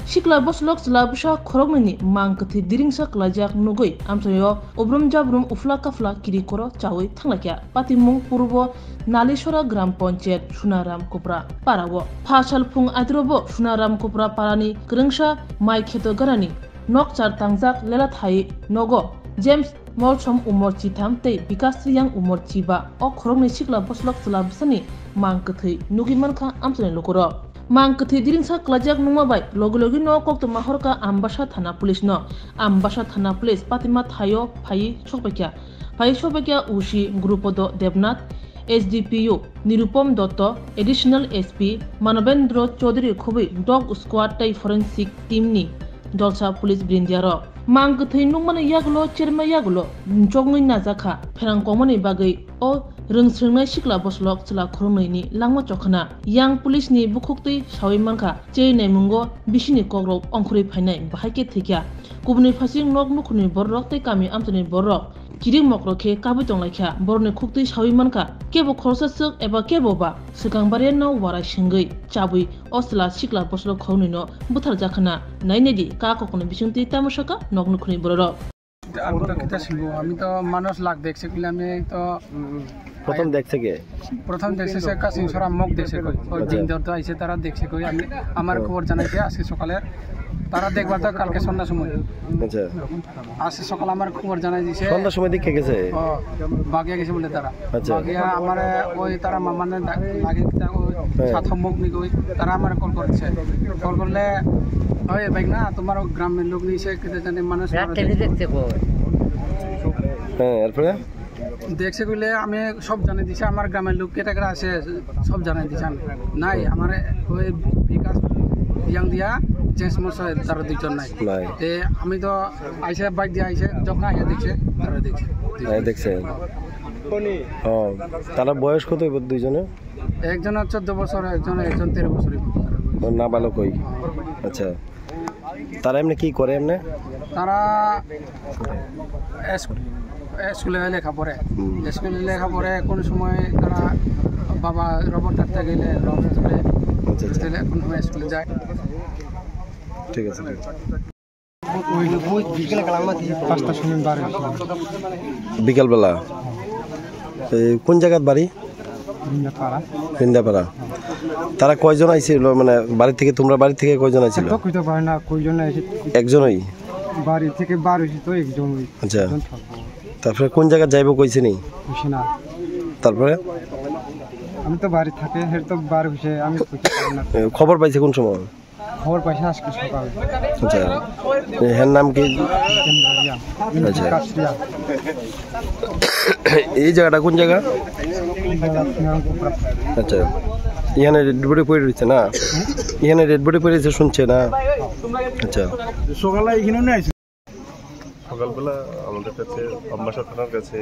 Sikla boslok selabusha khorogni mangkthi diringsa klajak nugui amsayo obrum jabrum ufla kafla kirikoro chawi thanglakya patimung purbo nalishora gram panchayat Sunaram Kopra parawo phasal phung adrobo Sunaram Kopra parani krungsa mai kheto garani nok char tangjak lela thai nogo James Molchom umor chitham tei Vikas Yang umor chiba o khorogni sikla boslok selabusani mangkthi nugi mankha amsani lokoro mangkthi diringsa klajak nungmabai logi no kokto mahorka ambasa thana police no ambasa thana police patima thayo phai sokbekya usi grupodo Devnath SDPU Nirupom Dotto additional SP Manobendro Chaudhary Khobi dog squad tai forensic team ni dolsa police brindiaro mangkthi nungmani yaglo cherma yaglo jogngui najaka pherang komani bagai o rungsrungnai sikla boslok chla khorungni langma chokhana yang police ni bukhukti sawi manka chei naimungo bisini kogrok ongkhuri phainai bahake thikya kubni phasing nok nukhuni borrok tei kami amtani borrok kiring mokrokhe kabi tonglaikha borni khukti sawi manka kebo khorsa suk eba kebo ba sikangbare no warai singui chabui osla sikla boslok khorungni no buthar jakhana nainedi ka kokono bisungti tamushaka nok nukhuni borrok আমি তো মানুষ লাগ দেখছে বলে আমি তো প্রথম দেখছে কে প্রথম দেখছে সে কাসিং সরা মুখ দেখছে কই ওই দিন ধরতে আইছে তারা দেখছে কই আমি আমার খবর জানাইছে আজকে সকালে তারা দেখবার তো কালকে সন্ধ্যার সময় আচ্ছা আজকে সকাল আমার খবর জানাই দিছে সন্ধ্যার সময় দেখে গেছে ও বাগিয়া গেছে বলে তারা আচ্ছা বাগিয়া আমার ওই তারা মামানে লাগে ওই সাথে মুখ নি কই তারা আমার কল করছে কল করলে ওই ভাই না তোমার গ্রামের লোক নিছে কেতে জানে মানুষ দেখতে কই হ্যাঁ এরপরে দেখছে কইলে আমি সব জানাই দিছি আমার গ্রামের লোক কেটা কেটা আছে সব জানাই দিছি আমি নাই আমার ওই বিকাশ ইয়াং দিয়া চেঞ্জ মশা তারা দুইজন নাই তে আমি তো আইসে বাইক দিয়ে আইসে যখন আইয়া দেখছে তারা দেখছে ও তারা বয়স কত দুইজনে একজন 14 বছর একজন 13 বছর না ভালো কই আচ্ছা তারা এমনি কি করে এমনি তারা স্কুলে লেখা পড়ে কোন সময় তারা বাবা রবট কাটতে গেলে রবট ধরে কোন সময় স্কুলে যায় ঠিক আছে বিকালবেলা কোন জায়গার বাড়ি বৃন্দাপাড়া তারা কয়জন আইছিল মানে বাড়ি থেকে তোমরা বাড়ি থেকে কয়জন আইছিল একজনই বাড়ি থেকে বার হইছে তো একজনই আচ্ছা তারপরে কোন জায়গা যাইবো কইছে নি না তারপরে আমি তো বাড়ি থাকে হের তো বার হইছে আমি খবর পাইছে কোন সময় খবর পাইছে আজকে সকালে আচ্ছা এর নাম কি আচ্ছা এই জায়গাটা কোন জায়গা আচ্ছা এখানে রেড বডি পড়ে রয়েছে না এখানে রেড বডি পড়ে রয়েছে শুনছে না আচ্ছা সকালে এখানে নিয়ে আইছে সকালবেলা আমাদের কাছে আম্বাসা থানার কাছে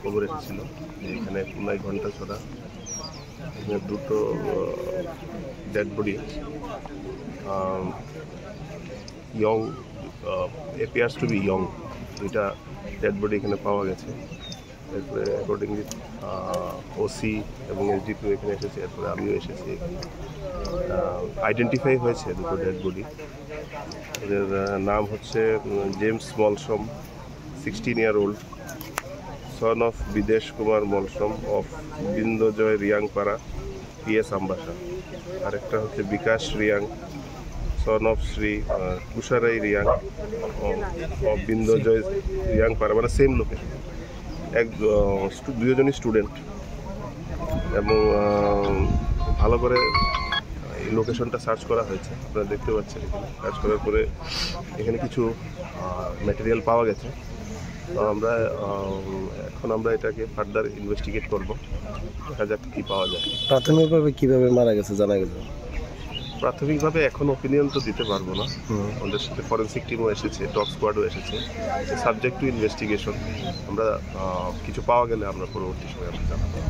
খবর এসেছিল যে এখানে পুনাই ঘন্টা ছড়া এখানে দুটো dead body young appears to be young দুইটা ডেড বডি এখানে পাওয়া গেছে এরপরে অ্যাকর্ডিংলি ওসি এবং এসডিপিও এখানে এসেছে এরপরে আমিও এসেছি আইডেন্টিফাই হয়েছে দুটো ডেড বডি এদের নাম হচ্ছে James Molsom 16 year old son of Bidesh Kumar Molsom of Bindajoy Riangpara PS Ambassa আরেকটা হচ্ছে Bikash Riang son of Shri Kusharai Riang of Bindajoy Riangpara মানে সেম লোকেশন দুজনই স্টুডেন্ট এবং ভালো করে এই লোকেশনটা সার্চ করা হয়েছে আপনারা দেখতে পাচ্ছেন এখানে সার্চ করার পরে এখানে কিছু ম্যাটেরিয়াল পাওয়া গেছে তো আমরা এটাকে ফার্দার ইনভেস্টিগেট করব দেখা যাক কী পাওয়া যায় প্রাথমিকভাবে কিভাবে মারা গেছে জানা গেছে প্রাথমিকভাবে এখন ওপিনিয়ন তো দিতে পারবো না আমাদের সাথে ফরেন্সিক টিমও এসেছে ডগ স্কোয়াডও এসেছে সাবজেক্ট টু ইনভেস্টিগেশন আমরা কিছু পাওয়া গেলে আমরা পরবর্তী সময় আমরা জানাবো